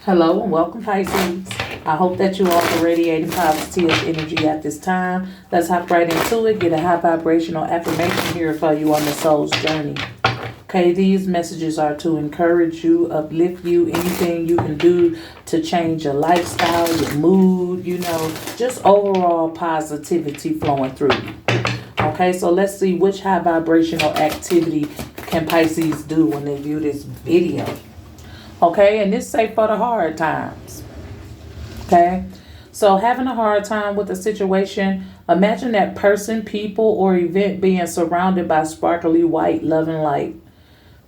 Hello and welcome, Pisces. I hope that you all are radiating positive energy at this time. Let's hop right into it. Get a high vibrational affirmation here for you on the soul's journey. Okay, these messages are to encourage you, uplift you, anything you can do to change your lifestyle, your mood, just overall positivity flowing through you. Okay, so let's see which high vibrational activity can Pisces do when they view this video. Okay, and this say for the hard times. Okay, so having a hard time with a situation, imagine that person, people, or event being surrounded by sparkly white loving light.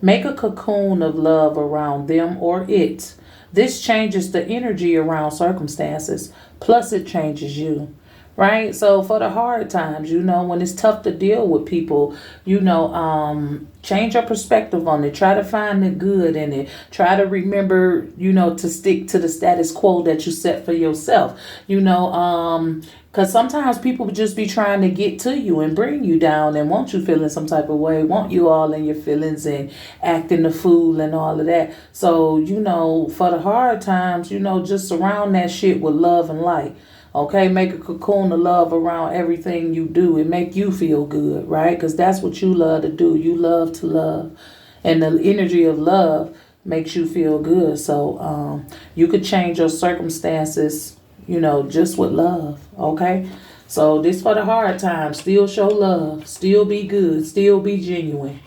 Make a cocoon of love around them or it. This changes the energy around circumstances, plus it changes you. Right? So for the hard times, when it's tough to deal with people, change your perspective on it. Try to find the good in it. Try to remember, to stick to the status quo that you set for yourself. Because sometimes people would just be trying to get to you and bring you down and want you feeling some type of way, want you all in your feelings and acting the fool and all of that. So, for the hard times, just surround that shit with love and light. Okay, make a cocoon of love around everything you do. It make you feel good, right? Because that's what you love to do. You love to love. And the energy of love makes you feel good. So you could change your circumstances, just with love. Okay? So this for the hard times. Still show love. Still be good. Still be genuine.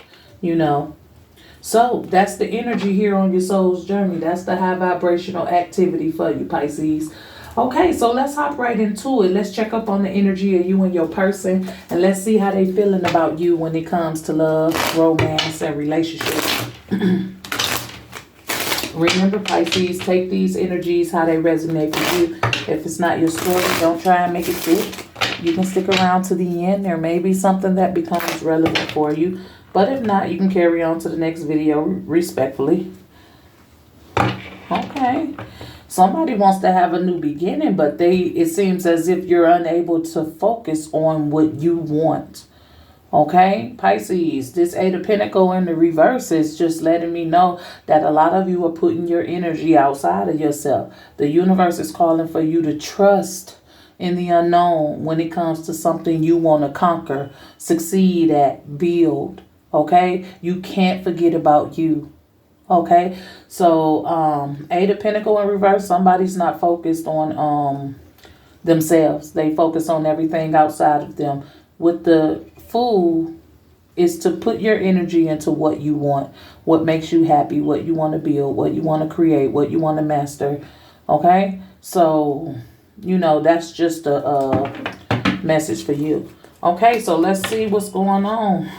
So that's the energy here on your soul's journey. That's the high vibrational activity for you, Pisces. Okay, so let's hop right into it. Let's check up on the energy of you and your person, and let's see how they feeling about you when it comes to love, romance, and relationships. Remember, Pisces, take these energies how they resonate with you. If it's not your story, don't try and make it fit. You can stick around to the end. There may be something that becomes relevant for you, but if not, you can carry on to the next video respectfully. Okay. Somebody wants to have a new beginning, but it seems as if you're unable to focus on what you want. Okay, Pisces, this Eight of Pentacles in the reverse is just letting me know that a lot of you are putting your energy outside of yourself. The universe is calling for you to trust in the unknown when it comes to something you want to conquer, succeed at, build. Okay, you can't forget about you. Okay, so Eight of Pentacles in reverse, somebody's not focused on themselves. They focus on everything outside of them. With the Fool is to put your energy into what you want, what makes you happy, what you want to build, what you want to create, what you want to master. Okay, so that's just a message for you. Okay, so let's see what's going on.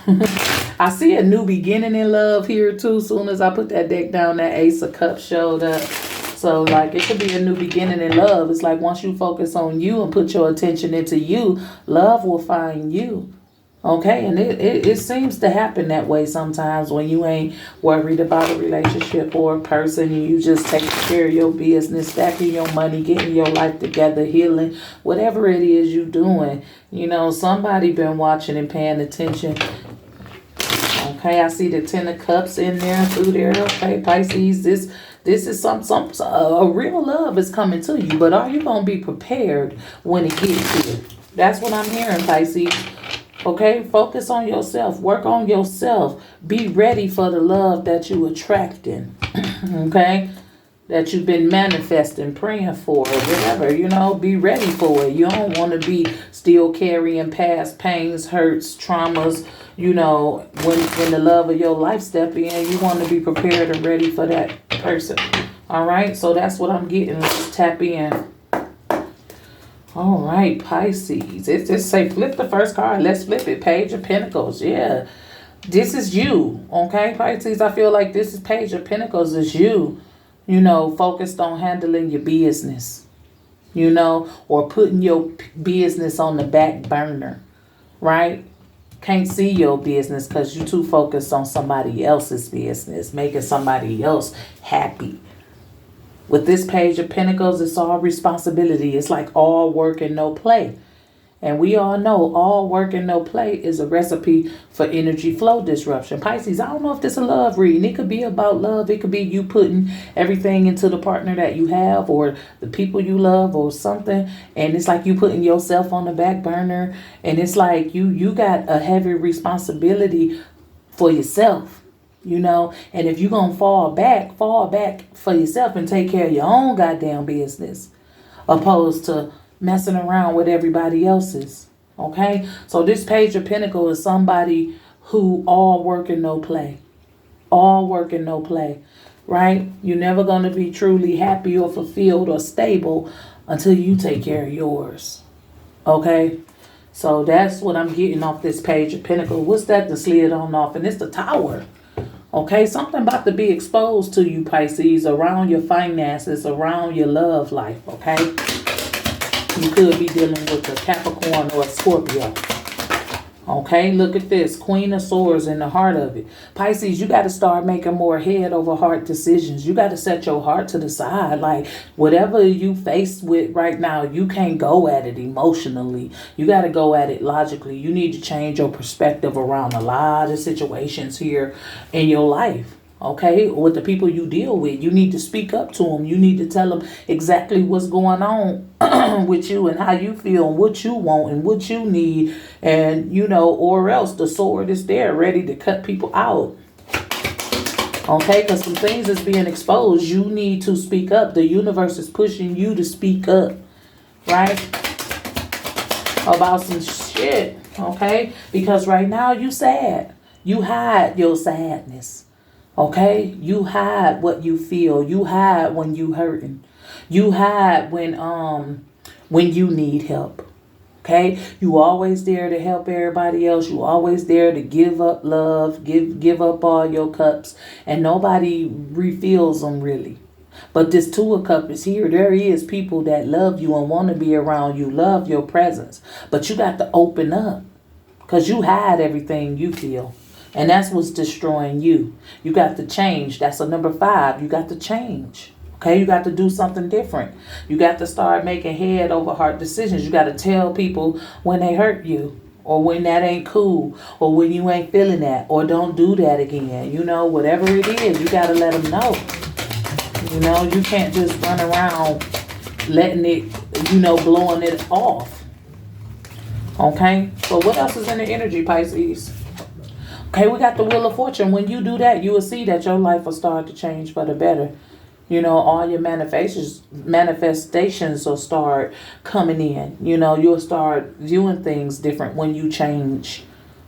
I see a new beginning in love here too. Soon as I put that deck down, that Ace of Cups showed up. So it could be a new beginning in love. It's like once you focus on you and put your attention into you, love will find you. Okay, and it seems to happen that way sometimes when you ain't worried about a relationship or a person. You just take care of your business, stacking your money, getting your life together, healing, whatever it is you doing. Somebody been watching and paying attention. Okay, I see the Ten of Cups in there, through there. Okay, Pisces, this is a real love is coming to you, but are you going to be prepared when it gets here? That's what I'm hearing, Pisces. Okay, focus on yourself. Work on yourself. Be ready for the love that you attracting. Okay, that you've been manifesting, praying for, or whatever. Be ready for it. You don't want to be still carrying past pains, hurts, traumas. When the love of your life step in, you want to be prepared and ready for that person. All right, so that's what I'm getting. Let's tap in. All right, Pisces. It just say flip the first card. Let's flip it. Page of Pentacles. Yeah, this is you. Okay, Pisces. I feel like this is Page of Pentacles is you. Focused on handling your business. Or putting your business on the back burner. Right? Can't see your business because you're too focused on somebody else's business, making somebody else happy. With this Page of Pentacles, it's all responsibility. It's like all work and no play. And we all know all work and no play is a recipe for energy flow disruption. Pisces, I don't know if this is a love reading. It could be about love. It could be you putting everything into the partner that you have or the people you love or something. And it's like you putting yourself on the back burner. And it's like you got a heavy responsibility for yourself, you know. And if you're going to fall back for yourself and take care of your own goddamn business opposed to messing around with everybody else's. Okay, so this Page of Pentacles is somebody who all work and no play. All work and no play, right? You're never going to be truly happy or fulfilled or stable until you take care of yours. Okay, so that's what I'm getting off this Page of Pentacles. What's that that slid on off? And it's the Tower. Okay, something about to be exposed to you, Pisces, around your finances, around your love life, okay? You could be dealing with a Capricorn or a Scorpio. Okay, look at this. Queen of Swords in the heart of it. Pisces, you got to start making more head over heart decisions. You got to set your heart to the side. Like, whatever you faced with right now, you can't go at it emotionally. You got to go at it logically. You need to change your perspective around a lot of situations here in your life. Okay, with the people you deal with, you need to speak up to them. You need to tell them exactly what's going on with you and how you feel and what you want and what you need. And, you know, or else the sword is there ready to cut people out. Okay, because some things is being exposed. You need to speak up. The universe is pushing you to speak up, right? About some shit, okay? Because right now you sad. You hide your sadness. Okay, you hide what you feel. You hide when you hurting. You hide when you need help. Okay, you always there to help everybody else. You always there to give up love, give up all your cups, and nobody refills them really. But this Two of Cups is here. There is people that love you and want to be around you, love your presence, but you got to open up because you hide everything you feel. And that's what's destroying you. You got to change. That's a number 5. You got to change. Okay, you got to do something different. You got to start making head over heart decisions. You got to tell people when they hurt you, or when that ain't cool, or when you ain't feeling that, or don't do that again. You know, whatever it is, you got to let them know. You know, you can't just run around letting it, you know, blowing it off. Okay, so what else is in the energy, Pisces? Okay, we got the Wheel of Fortune. When you do that, you will see that your life will start to change for the better. You know, all your manifestations will start coming in. You know, you'll start viewing things different when you change.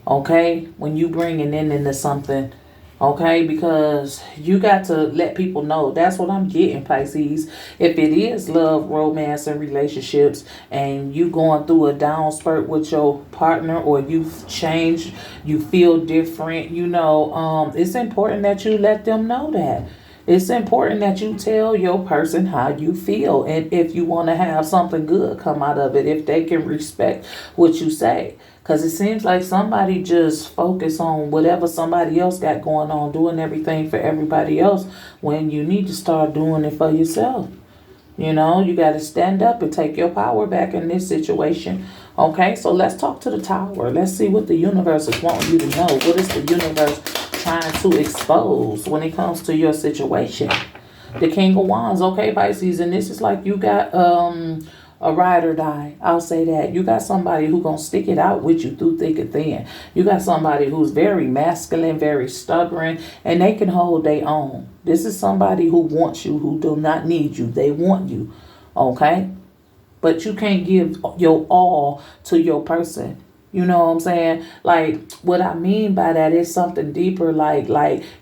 Okay, when you bring it into something. Okay, because you got to let people know. That's what I'm getting, Pisces. If it is love, romance, and relationships, and you going through a down spurt with your partner, or you've changed, you feel different, you know, it's important that you let them know that. It's important that you tell your person how you feel, and if you want to have something good come out of it, if they can respect what you say. Because it seems like somebody just focus on whatever somebody else got going on, doing everything for everybody else, when you need to start doing it for yourself. You know, you got to stand up and take your power back in this situation. Okay, so let's talk to the Tower. Let's see what the universe is wanting you to know. What is the universe trying to expose when it comes to your situation? The King of Wands. Okay, Pisces, and this is like you got a ride or die. I'll say that. You got somebody who gonna stick it out with you through thick and thin. You got somebody who's very masculine, very stubborn, and they can hold their own. This is somebody who wants you, who do not need you. They want you, okay? But you can't give your all to your person. You know what I'm saying? Like, what I mean by that is something deeper, like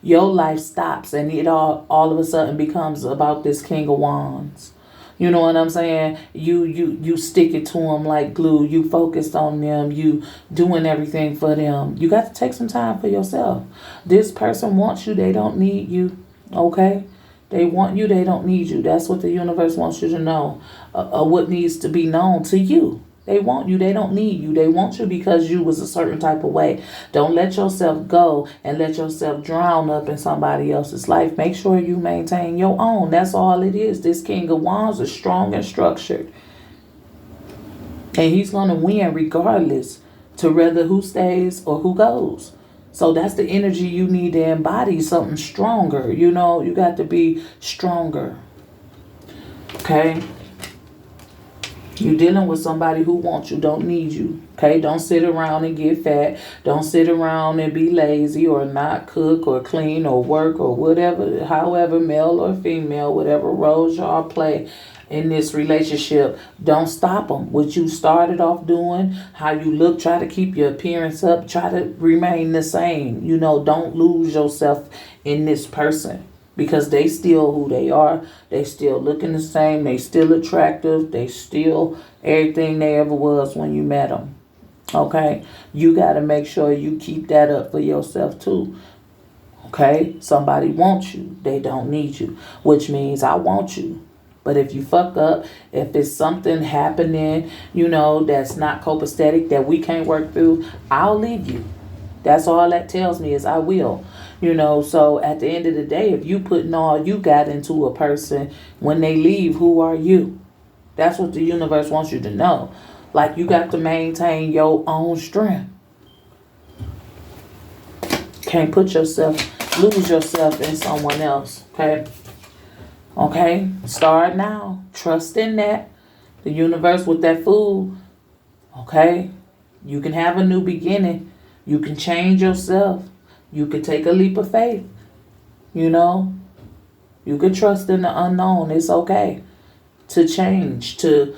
your life stops and it all of a sudden becomes about this King of Wands. You know what I'm saying? You stick it to them like glue. You focused on them. You doing everything for them. You got to take some time for yourself. This person wants you. They don't need you. Okay? They want you. They don't need you. That's what the universe wants you to know. What needs to be known to you. They want you. They don't need you. They want you because you was a certain type of way. Don't let yourself go and let yourself drown up in somebody else's life. Make sure you maintain your own. That's all it is. This King of Wands is strong and structured. And he's going to win regardless, to rather who stays or who goes. So that's the energy you need to embody, something stronger. You know, you got to be stronger. Okay? You're dealing with somebody who wants you, don't need you. Okay? Don't sit around and get fat. Don't sit around and be lazy or not cook or clean or work or whatever, however, male or female, whatever roles y'all play in this relationship. Don't stop them. What you started off doing, how you look, try to keep your appearance up, try to remain the same. You know, don't lose yourself in this person. Because they still who they are. They still looking the same. They still attractive. They still everything they ever was when you met them. Okay? You got to make sure you keep that up for yourself too. Okay? Somebody wants you. They don't need you. Which means I want you. But if you fuck up, if it's something happening, you know, that's not copacetic, that we can't work through, I'll leave you. That's all that tells me is I will. You know, so at the end of the day, if you putting all you got into a person, when they leave, who are you? That's what the universe wants you to know. Like, you got to maintain your own strength. Can't lose yourself in someone else. Okay? Okay? Start now. Trust in that. The universe with that food. Okay? You can have a new beginning. You can change yourself. You could take a leap of faith. You know, you could trust in the unknown. It's okay to change, to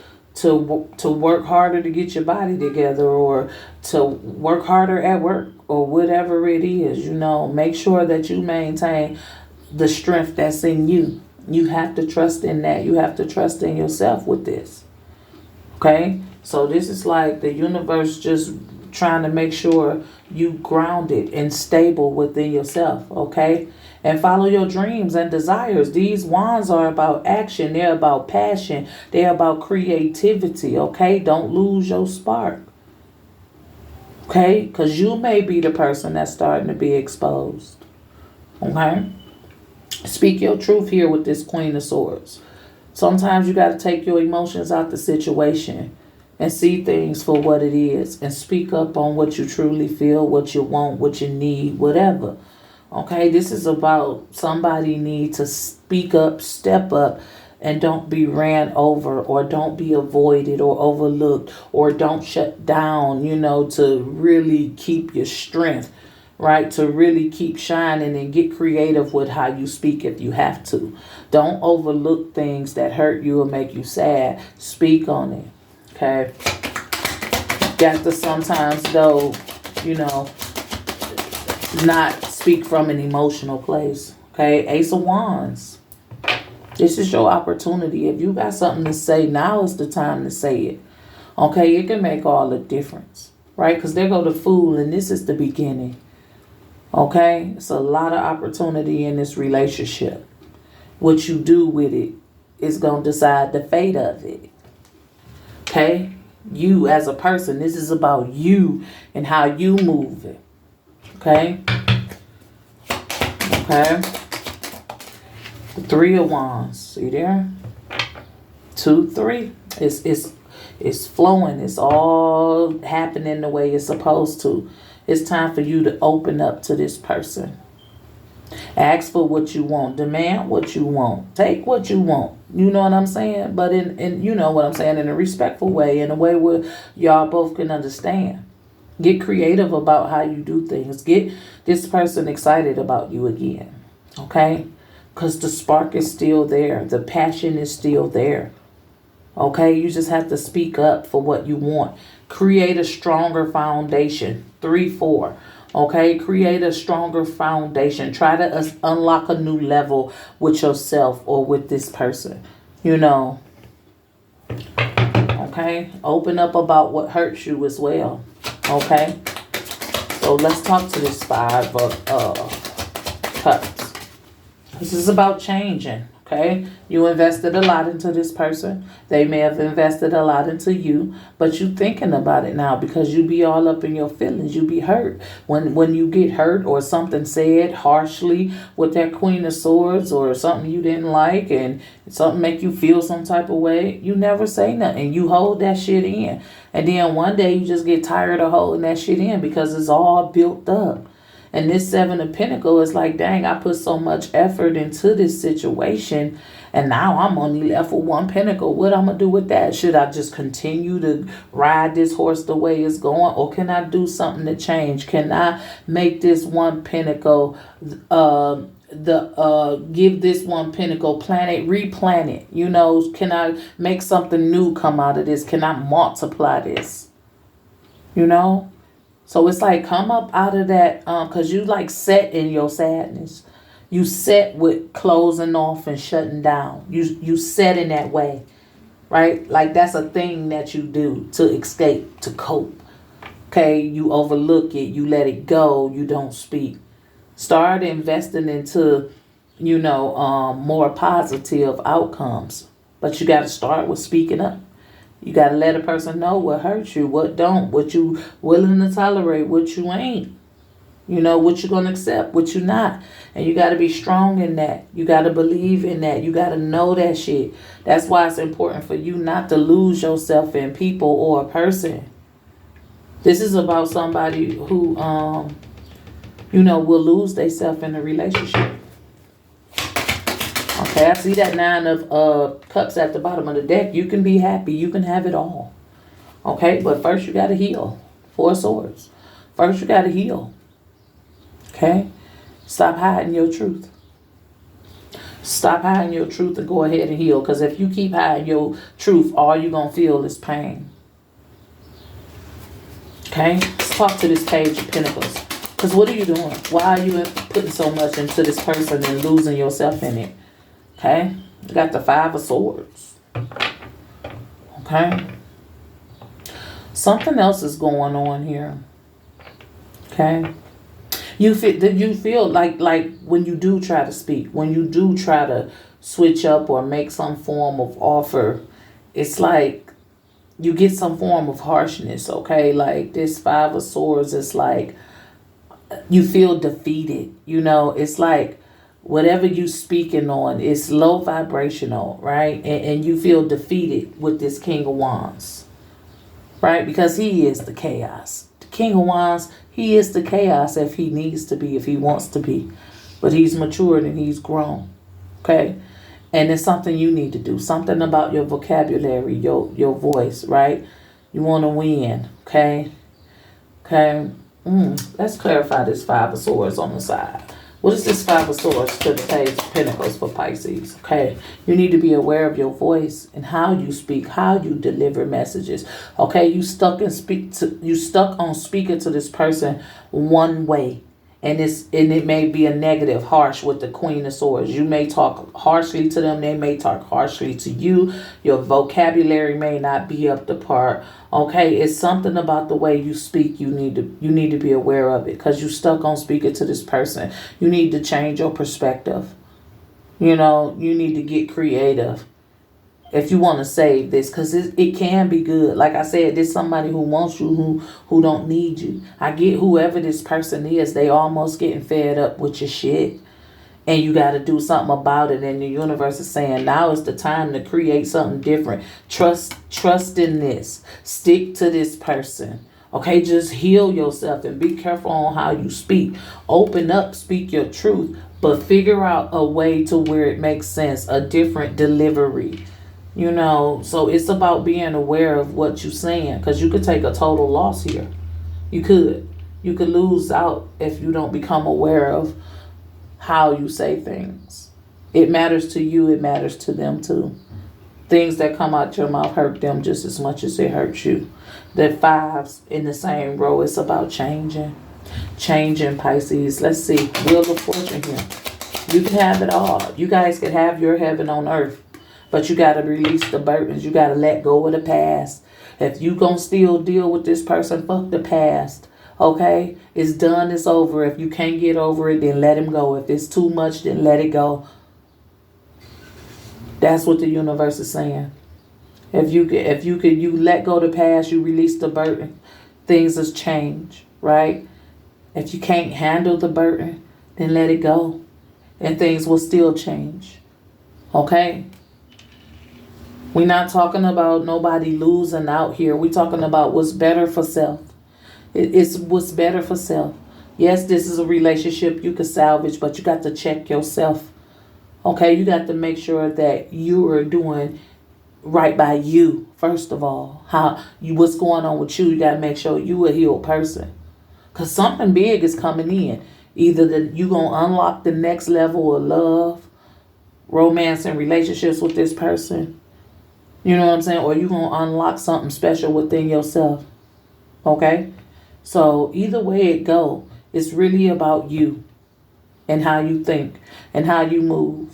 work harder to get your body together, or to work harder at work, or whatever it is. You know, make sure that you maintain the strength that's in you. You have to trust in that. You have to trust in yourself with this. Okay? So this is like the universe just trying to make sure you grounded and stable within yourself, okay? And follow your dreams and desires. These wands are about action. They're about passion. They're about creativity, okay? Don't lose your spark, okay? Because you may be the person that's starting to be exposed, okay? Speak your truth here with this Queen of Swords. Sometimes you got to take your emotions out the situation and see things for what it is, and speak up on what you truly feel, what you want, what you need, whatever. Okay, this is about somebody need to speak up, step up, and don't be ran over, or don't be avoided or overlooked, or don't shut down, you know, to really keep your strength, right? To really keep shining and get creative with how you speak if you have to. Don't overlook things that hurt you or make you sad. Speak on it. Okay, got to sometimes, though, you know, not speak from an emotional place. Okay, Ace of Wands. This is your opportunity. If you got something to say, now is the time to say it. Okay, it can make all the difference, right? Because there go the Fool, and this is the beginning. Okay, it's a lot of opportunity in this relationship. What you do with it is going to decide the fate of it. Okay, you as a person, this is about you and how you move it. Okay, okay. The Three of Wands, see there? 2, 3. It's flowing. It's all happening the way it's supposed to. It's time for you to open up to this person. Ask for what you want. Demand what you want. Take what you want. You know what I'm saying? But in you know what I'm saying, in a respectful way, in a way where y'all both can understand. Get creative about how you do things. Get this person excited about you again. Okay? Because the spark is still there. The passion is still there. Okay? You just have to speak up for what you want. Create a stronger foundation. 3, 4. Okay, create a stronger foundation. Try to unlock a new level with yourself or with this person. You know. Okay, open up about what hurts you as well. Okay, so let's talk to this 5 of Cups. This is about changing. Okay, you invested a lot into this person. They may have invested a lot into you, but you thinking about it now because you be all up in your feelings. You be hurt when you get hurt or something said harshly with that Queen of Swords or something you didn't like and something make you feel some type of way. You never say nothing. You hold that shit in, and then one day you just get tired of holding that shit in because it's all built up. And this Seven of Pentacles is like, dang, I put so much effort into this situation, and now I'm only left with one pentacle. What I'm going to do with that? Should I just continue to ride this horse the way it's going? Or can I do something to change? Can I make this one pentacle, give this one pentacle planet, replant it? You know, can I make something new come out of this? Can I multiply this? You know? So it's like, come up out of that, because you like set in your sadness. You set with closing off and shutting down. You set in that way, right? Like that's a thing that you do to escape, to cope. Okay, you overlook it, you let it go, you don't speak. Start investing into, more positive outcomes. But you got to start with speaking up. You got to let a person know what hurts you, what don't, what you willing to tolerate, what you ain't. You know, what you're going to accept, what you're not. And you got to be strong in that. You got to believe in that. You got to know that shit. That's why it's important for you not to lose yourself in people or a person. This is about somebody who, will lose themselves in a relationship. Okay, I see that Nine of Cups at the bottom of the deck. You can be happy. You can have it all. Okay, but first you got to heal. Four of Swords. First you got to heal. Okay? Stop hiding your truth. Stop hiding your truth and go ahead and heal. Because if you keep hiding your truth, all you're going to feel is pain. Okay? Let's talk to this Page of Pentacles. Because what are you doing? Why are you putting so much into this person and losing yourself in it? Okay? You got the Five of Swords. Okay? Something else is going on here. Okay? You feel like when you do try to speak, when you do try to switch up or make some form of offer, it's like you get some form of harshness, okay? Like this Five of Swords is like you feel defeated, it's like whatever you speaking on is low vibrational, right? And you feel defeated with this King of Wands, right? Because he is the chaos. The King of Wands, he is the chaos if he needs to be, if he wants to be. But he's matured and he's grown, okay? And it's something you need to do. Something about your vocabulary, your voice, right? You want to win, okay? Okay. Let's clarify this Five of Swords on the side. What is this Five of Swords to the Page of Pentacles for Pisces? Okay, you need to be aware of your voice and how you speak, how you deliver messages. Okay, you stuck on speaking to this person one way, and it may be a negative, harsh with the Queen of Swords. You may talk harshly to them, they may talk harshly to you. Your vocabulary may not be up to par. Okay, it's something about the way you speak. You need to be aware of it because you stuck on speaking to this person. You need to change your perspective. You need to get creative if you want to save this, because it can be good. Like I said, there's somebody who wants you who don't need you. I get whoever this person is, they almost getting fed up with your shit. And you got to do something about it. And the universe is saying, now is the time to create something different. Trust in this. Stick to this person. Okay, just heal yourself and be careful on how you speak. Open up, speak your truth, but figure out a way to where it makes sense, a different delivery. So it's about being aware of what you're saying, because you could take a total loss here. You could lose out if you don't become aware of how you say things. It matters to you, it matters to them too. Things that come out your mouth hurt them just as much as it hurts you. The fives in the same row, it's about changing. Changing, Pisces. Let's see. Wheel of Fortune here. You can have it all. You guys can have your heaven on earth. But you got to release the burdens. You got to let go of the past. If you going to still deal with this person, fuck the past. Okay? It's done. It's over. If you can't get over it, then let him go. If it's too much, then let it go. That's what the universe is saying. You let go the past, you release the burden, things has changed, right? If you can't handle the burden, then let it go, and things will still change. Okay? We're not talking about nobody losing out here. We're talking about what's better for self. It's what's better for self. Yes, this is a relationship you could salvage, but you got to check yourself. Okay? You got to make sure that you are doing right by you, first of all. What's going on with you? You got to make sure you a healed person. Because something big is coming in. Either you going to unlock the next level of love, romance, and relationships with this person. You know what I'm saying? Or you going to unlock something special within yourself. Okay? So either way it go, it's really about you and how you think and how you move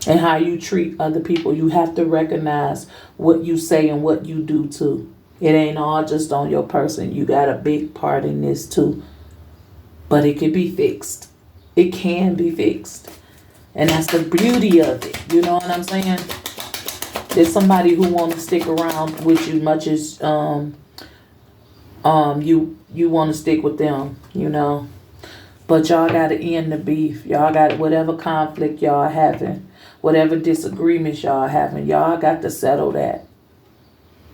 and how you treat other people. You have to recognize what you say and what you do too. It ain't all just on your person. You got a big part in this too. But it can be fixed. It can be fixed. And that's the beauty of it. You know what I'm saying? There's somebody who want to stick around with you much as you want to stick with them, you know. But y'all got to end the beef. Y'all got whatever conflict y'all having, whatever disagreements y'all having, y'all got to settle that.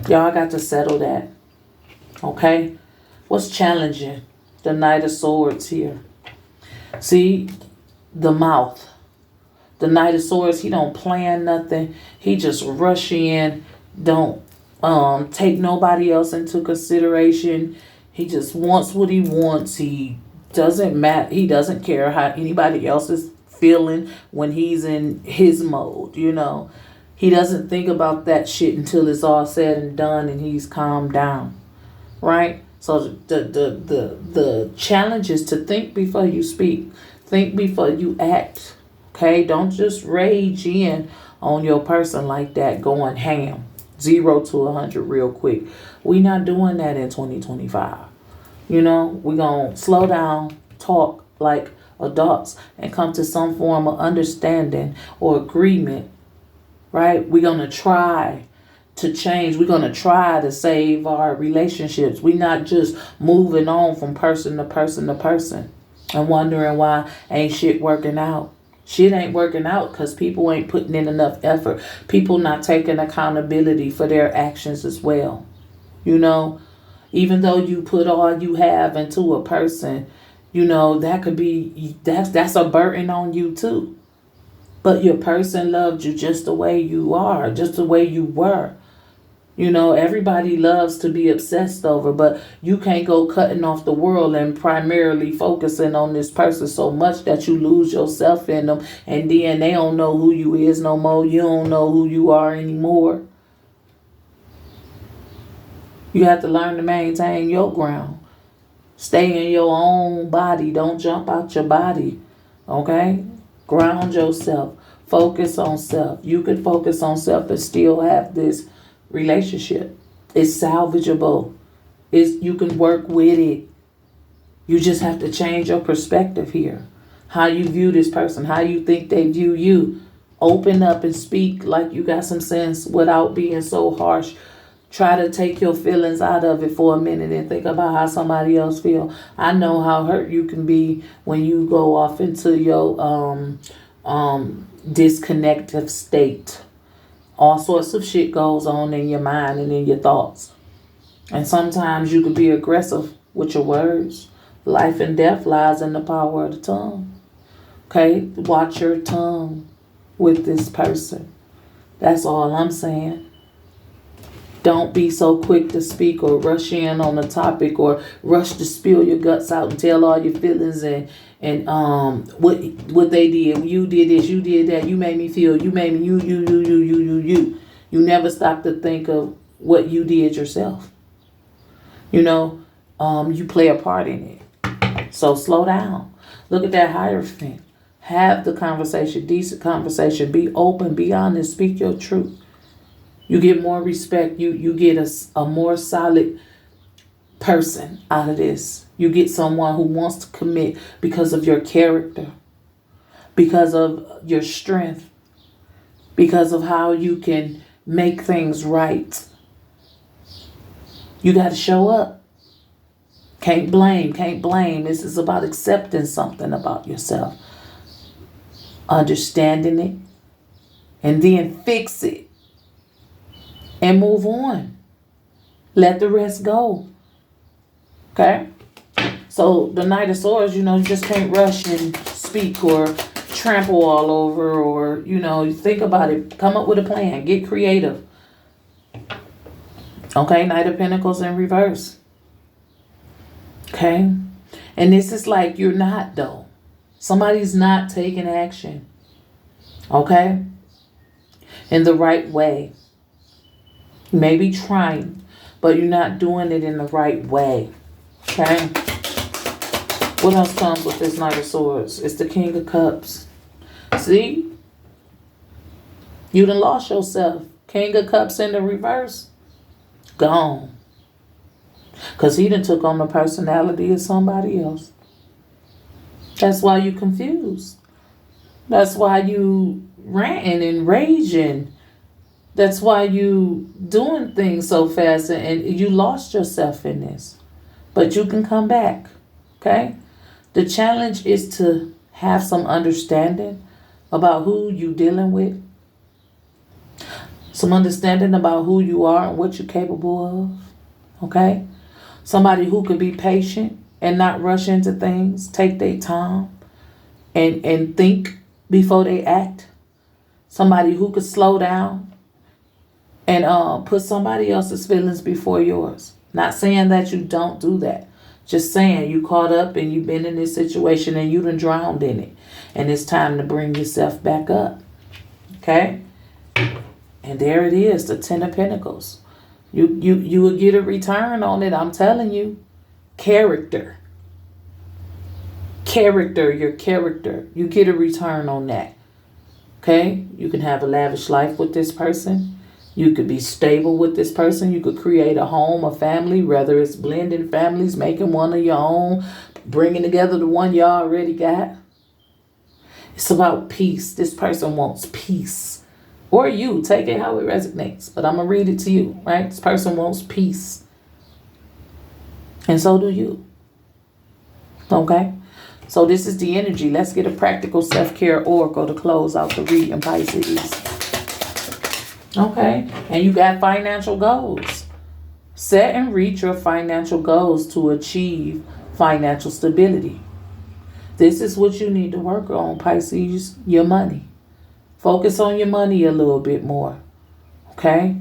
Y'all got to settle that. Okay? What's challenging? The Knight of Swords here. See, the mouth. The Knight of Swords, he don't plan nothing. He just rush in. Don't take nobody else into consideration. He just wants what he wants. He doesn't matter. He doesn't care how anybody else is feeling when he's in his mode, you know. He doesn't think about that shit until it's all said and done and he's calmed down. Right? So the challenge is to think before you speak. Think before you act. Okay? Don't just rage in on your person like that, going ham. 0 to 100 real quick. We not doing that in 2025. You know, we gonna slow down, talk like adults, and come to some form of understanding or agreement. Right? We're gonna try to change. We're gonna try to save our relationships. We're not just moving on from person to person to person and wondering why ain't shit working out. Shit ain't working out because people ain't putting in enough effort. People not taking accountability for their actions as well. You know, even though you put all you have into a person, you know, that could be, that's a burden on you too. But your person loved you just the way you are, just the way you were. You know, everybody loves to be obsessed over, but you can't go cutting off the world and primarily focusing on this person so much that you lose yourself in them, and then they don't know who you is no more. You don't know who you are anymore. You have to learn to maintain your ground. Stay in your own body. Don't jump out your body. Okay? Ground yourself. Focus on self. You can focus on self and still have this relationship. It's salvageable. You can work with it. You just have to change your perspective here. How you view this person, how you think they view you. Open up and speak like you got some sense without being so harsh. Try to take your feelings out of it for a minute and think about how somebody else feel. I know how hurt you can be when you go off into your disconnected state. All sorts of shit goes on in your mind and in your thoughts. And sometimes you can be aggressive with your words. Life and death lies in the power of the tongue. Okay? Watch your tongue with this person. That's all I'm saying. Don't be so quick to speak or rush in on a topic or rush to spill your guts out and tell all your feelings and what they did. You did this, you did that, you made me feel, you made me you. You never stop to think of what you did yourself. You know, you play a part in it. So slow down. Look at that Hierophant. Have the conversation, decent conversation. Be open, be honest, speak your truth. You get more respect. You get a more solid person out of this. You get someone who wants to commit because of your character, because of your strength. because of how you can make things right. You got to show up. Can't blame, can't blame. This is about accepting something about yourself, understanding it, and then fix it and move on. Let the rest go. Okay? So the Knight of Swords, you just can't rush and speak or trample all over, or, you think about it. Come up with a plan. Get creative. Okay? Knight of Pentacles in reverse. Okay? And this is like you're not, though. Somebody's not taking action. Okay? In the right way. You may be trying, but you're not doing it in the right way. Okay? What else comes with this Knight of Swords? It's the King of Cups. See? You done lost yourself. King of Cups in the reverse. Gone. Because he done took on the personality of somebody else. That's why you confused. That's why you ranting and raging. That's why you doing things so fast, and you lost yourself in this. But you can come back. Okay? The challenge is to have some understanding about who you dealing with. Some understanding about who you are and what you're capable of. Okay? Somebody who can be patient and not rush into things. Take their time and think before they act. Somebody who could slow down and put somebody else's feelings before yours. Not saying that you don't do that. Just saying you caught up and you've been in this situation and you done drowned in it. And it's time to bring yourself back up. Okay? And there it is, the Ten of Pentacles. You will get a return on it, I'm telling you. Character. Your character. You get a return on that. Okay? You can have a lavish life with this person. You could be stable with this person. You could create a home, a family, whether it's blending families, making one of your own, bringing together the one you already got. It's about peace. This person wants peace. Or you, take it how it resonates. But I'm going to read it to you, right? This person wants peace. And so do you. Okay? So this is the energy. Let's get a practical self-care oracle to close out the reading, Pisces. Okay? And you got financial goals. Set and reach your financial goals to achieve financial stability. This is what you need to work on, Pisces, your money. Focus on your money a little bit more. Okay?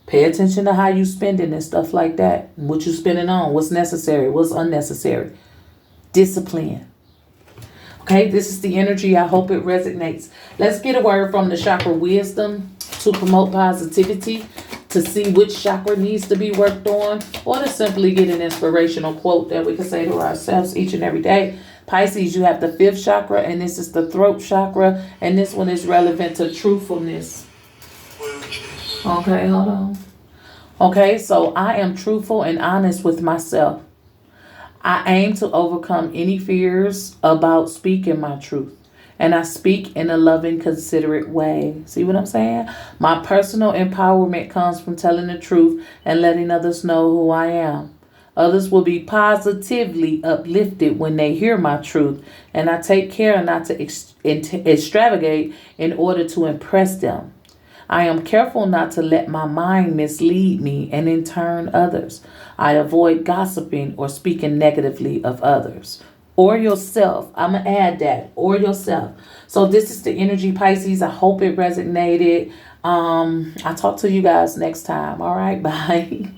Pay attention to how you spending and stuff like that. What you spending on. What's necessary. What's unnecessary. Discipline. Okay? This is the energy. I hope it resonates. Let's get a word from the chakra wisdom to promote positivity, to see which chakra needs to be worked on, or to simply get an inspirational quote that we can say to ourselves each and every day. Pisces, you have the 5th chakra, and this is the throat chakra, and this one is relevant to truthfulness. Okay, hold on. Okay, so I am truthful and honest with myself. I aim to overcome any fears about speaking my truth, and I speak in a loving, considerate way. See what I'm saying? My personal empowerment comes from telling the truth and letting others know who I am. Others will be positively uplifted when they hear my truth, and I take care not to extravagate in order to impress them. I am careful not to let my mind mislead me and in turn others. I avoid gossiping or speaking negatively of others. Or yourself. I'm going to add that. Or yourself. So this is the energy, Pisces. I hope it resonated. I'll talk to you guys next time. All right. Bye.